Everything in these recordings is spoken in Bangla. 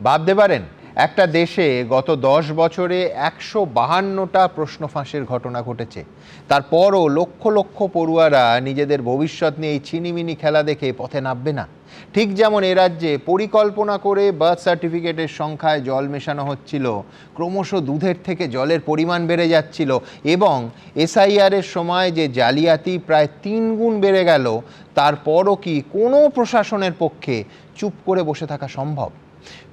ভাবতে পারেন, একটা দেশে গত 10 বছরে 152টা প্রশ্ন ফাঁসের ঘটনা ঘটেছে। তারপরও লক্ষ লক্ষ পড়ুয়ারা নিজেদের ভবিষ্যৎ নিয়ে এই ছিনিমিনি খেলা দেখে পথে নামবে না। ঠিক যেমন এ রাজ্যে পরিকল্পনা করে বার্থ সার্টিফিকেটের সংখ্যায় জল মেশানো হচ্ছিল, ক্রমশ দুধের থেকে জলের পরিমাণ বেড়ে যাচ্ছিল, এবং এসআইআরের সময় যে জালিয়াতি প্রায় 3 গুণ বেড়ে গেল, তারপরও কি কোনো প্রশাসনের পক্ষে চুপ করে বসে থাকা সম্ভব?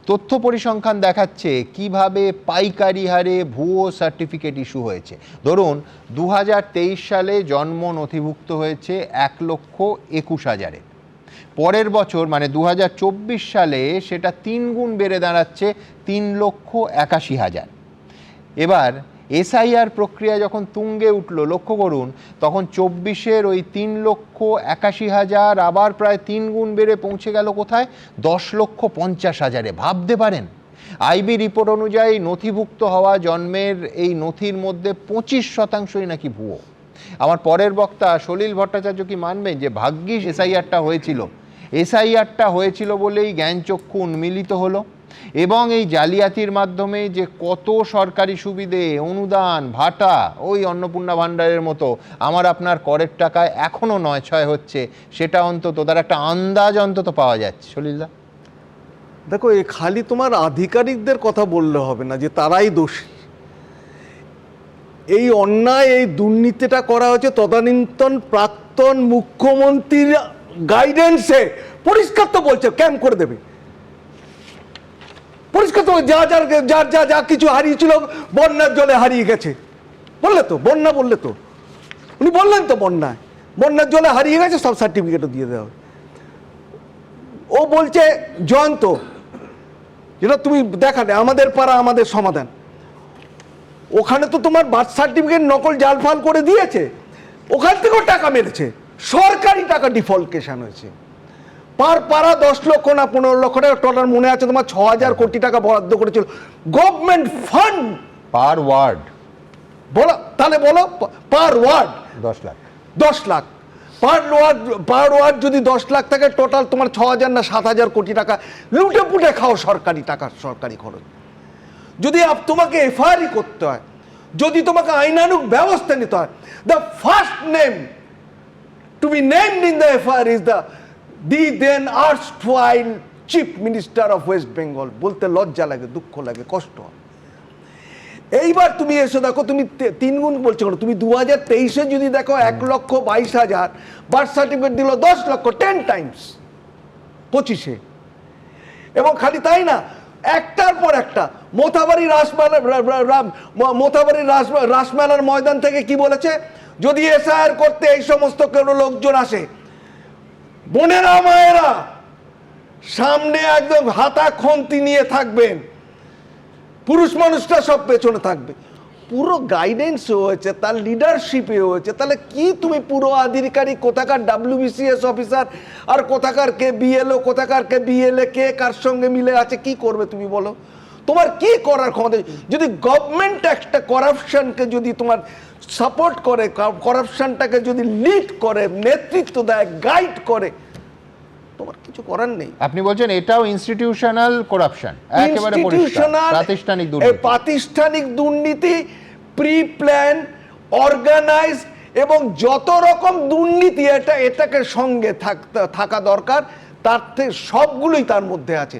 তথ্য পরিসংখ্যান দেখাচ্ছে কিভাবে পাইকারি হারে ভুয়ো সার্টিফিকেট ইস্যু হয়েছে। ধরুন 2023 সালে জন্ম নথিভুক্ত হয়েছে 1,21,000-এ, পরের বছর মানে 2024 সালে সেটা 3 গুণ বেড়ে দাঁড়াচ্ছে 3,81,000। এবার এসআইআর প্রক্রিয়া যখন তুঙ্গে উঠল, লক্ষ্য করুন, তখন 24-এর ওই 3,81,000 আবার প্রায় 3 গুণ বেড়ে পৌঁছে গেল কোথায়? 10,50,000-এ। ভাবতে পারেন, আইবি রিপোর্ট অনুযায়ী নথিভুক্ত হওয়া জন্মের এই নথির মধ্যে 25% নাকি ভুয়ো। আমার পরের বক্তা সলিল ভট্টাচার্য কি মানবেন যে ভাগ্যিস এসআইআরটা হয়েছিল বলেই জ্ঞানচক্ষু উন্মিলিত হলো, এবং এই জালিয়াতির মাধ্যমে যে কত সরকারি সুবিধে, অনুদান, ভাতা, ওই অন্নপূর্ণা ভাণ্ডারের মতো আমার আপনার করের টাকায় এখনো নয়-ছয় হচ্ছে, সেটা অন্তত তার একটা আন্দাজ অন্তত পাওয়া যাচ্ছে। সলিলদা, দেখো, এই খালি তোমার আধিকারিকদের কথা বললে হবে না যে তারাই দোষী। এই অন্যায়, এই দুর্নীতিটা করা হয়েছে তদানীন্তন প্রাক্তন মুখ্যমন্ত্রীর গাইডেন্সে। পরিষ্কার তো বলছে ক্যাম্প করে দেবে, পরিষ্কার তো যা কিছু হারিয়েছিল বন্যার জলে হারিয়ে গেছে বললে তো, বন্যা বললে তো, উনি বললেন তো বন্যার জলে হারিয়ে গেছে, সব সার্টিফিকেটও দিয়ে দেওয়া। ও বলছে জয়ন্ত, যেটা তুমি দেখালে আমাদের পাড়া আমাদের সমাধান, ওখানে তো তোমার বার্থ সার্টিফিকেট নকল জালফাল করে দিয়েছে, ওখান থেকেও টাকা মেরেছে, সরকারি টাকা ডিফল্টেশন হয়েছে। পার পাড়া 10 লক্ষ না 15 লক্ষ টাকা টোটাল, মনে আছে তোমার 6,000 কোটি টাকা বরাদ্দ করেছিল গভর্নমেন্ট ফান্ড পার ওয়ার্ড। বলো তাহলে, বলো পার ওয়ার্ড 10 লাখ পার ওয়ার্ড যদি 10 লাখ থাকে, টোটাল তোমার 6,000 না 7,000 কোটি টাকা লুটে পুটে খাও সরকারি টাকা, সরকারি খরচ। যদি তোমাকে এফআইআর করতে হয়, যদি তোমাকে আইনানুগ ব্যবস্থা নিতে হয়, the first name to be named in the FIR is the then erstwhile chief minister of West Bengal. বলতে লজ্জা লাগে, দুঃখ লাগে, কষ্ট হয়। এইবার তুমি এসে দেখো, তুমি 3 গুণ বলছো, তুমি 2023-এ যদি দেখো 1,22,000 বার্থ সার্টিফিকেট দিল, 10 লক্ষ 10 টাইমস 25-এ। এবং খালি তাই না, একটার পর একটা মোথাবাড়ি রাসমেলার ময়দান থেকে কি বলেছে, যদি এসআইআর করতে এই সমস্ত কোনো লোকজন আসে, বোনেরা মায়েরা সামনে একদম হাতা খন্তি নিয়ে থাকবেন, পুরুষ মানুষটা সব পেছনে থাকবে। পুরো গাইডেন্স হয়েছে, তার লিডারশিপে হয়েছে। তাহলে কি তুমি পুরো আধিকারিক, কোথাকার WBCS অফিসার আর কোথাকার কে বিএলও, কোথাকার কে বিএলএ, কে কার সঙ্গে মিলে আছে, কি করবে তুমি বলো? তোমার কি করার ক্ষমতা? যদি গভর্নমেন্ট একটা করাপশনকে যদি তোমার সাপোর্ট করে, করাপশনটাকে যদি লিড করে, নেতৃত্ব দেয়, গাইড করে, তোমার কিছু করার নেই। আপনি বলছেন এটাও ইনস্টিটিউশনাল করাপশন, একেবারে প্রাতিষ্ঠানিক দুর্নীতি, প্রি প্ল্যান, অর্গানাইজ, এবং যত রকম দুর্নীতি এটাকে সঙ্গে থাকা দরকার, তার থেকে সবগুলোই তার মধ্যে আছে।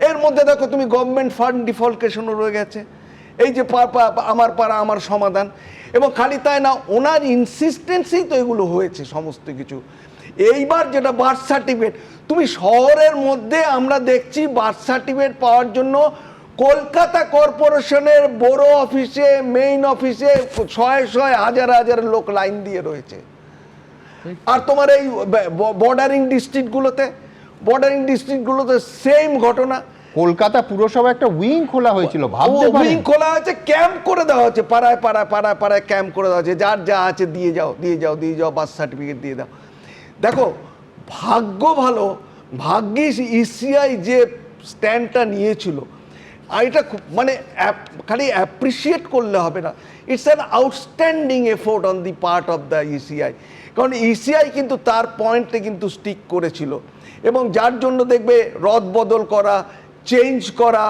এর মধ্যে দেখো তুমি গভর্নমেন্ট ফান্ড ডিফল্টেশনও রয়ে গেছে, এই যে আমার পাড়া আমার সমাধান। এবং খালি তাই না, ওনার ইনসিস্টেন্সেই তো এগুলো হয়েছে সমস্ত কিছু। এইবার যেটা বার্থ সার্টিফিকেট, তুমি শহরের মধ্যে আমরা দেখছি বার্থ সার্টিফিকেট পাওয়ার জন্য কলকাতা কর্পোরেশনের বড় অফিসে, মেইন অফিসে শয়ে হাজার লোক লাইন দিয়ে রয়েছে। আর তোমার এই বর্ডারিং ডিস্ট্রিক্টগুলোতে সেম ঘটনা। কলকাতা পুরসভা একটা উইং খোলা হয়েছিল, ভাবতে পারেন, উইং খোলা হয়েছে, ক্যাম্প করে দেওয়া হচ্ছে, পাড়ায় ক্যাম্প করে দেওয়া হচ্ছে, যার যা আছে দিয়ে যাও বার্থ সার্টিফিকেট দিয়ে দাও। দেখো, ভাগ্য ভালো, ভাগ্যিস ইসিআই যে স্ট্যান্ডটা নিয়েছিল, আর এটা মানে খালি অ্যাপ্রিসিয়েট করলে হবে না, it's an outstanding effort on the part of the ECI. কারণ ইসিআই কিন্তু তার পয়েন্টে কিন্তু স্টিক করেছিল, এবং যার জন্য দেখবে রদ বদল করা, চেঞ্জ করা,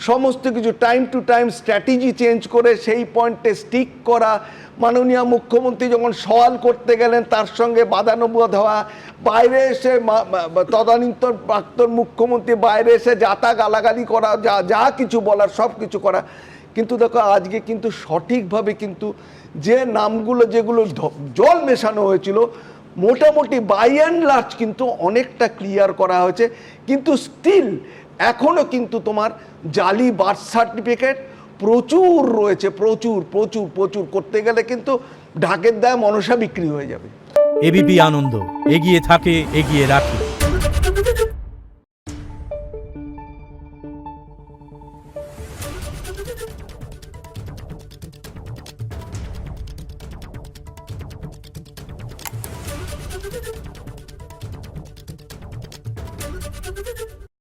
সমস্ত কিছু time to time strategy change করে সেই পয়েন্টে স্টিক করা, মাননীয় মুখ্যমন্ত্রী যখন সওয়াল করতে গেলেন তার সঙ্গে বাদানুবাদ হওয়া, বাইরে এসে তদানীন্তন প্রাক্তন মুখ্যমন্ত্রী বাইরে এসে যাতা গালাগালি করা, যা যা কিছু বলার সব কিছু করা। কিন্তু দেখো আজকে কিন্তু সঠিকভাবে কিন্তু যে নামগুলো যেগুলো জল মেশানো হয়েছিল মোটামুটি বাই অ্যান্ড লার্জ কিন্তু অনেকটা ক্লিয়ার করা হয়েছে। কিন্তু স্টিল এখনও কিন্তু তোমার জালি বার্থ সার্টিফিকেট প্রচুর রয়েছে, প্রচুর প্রচুর প্রচুর। করতে গেলে কিন্তু ঢাকের দায় মনসা বিক্রি হয়ে যাবে। এবিপি আনন্দ, এগিয়ে থাকে, এগিয়ে রাখে।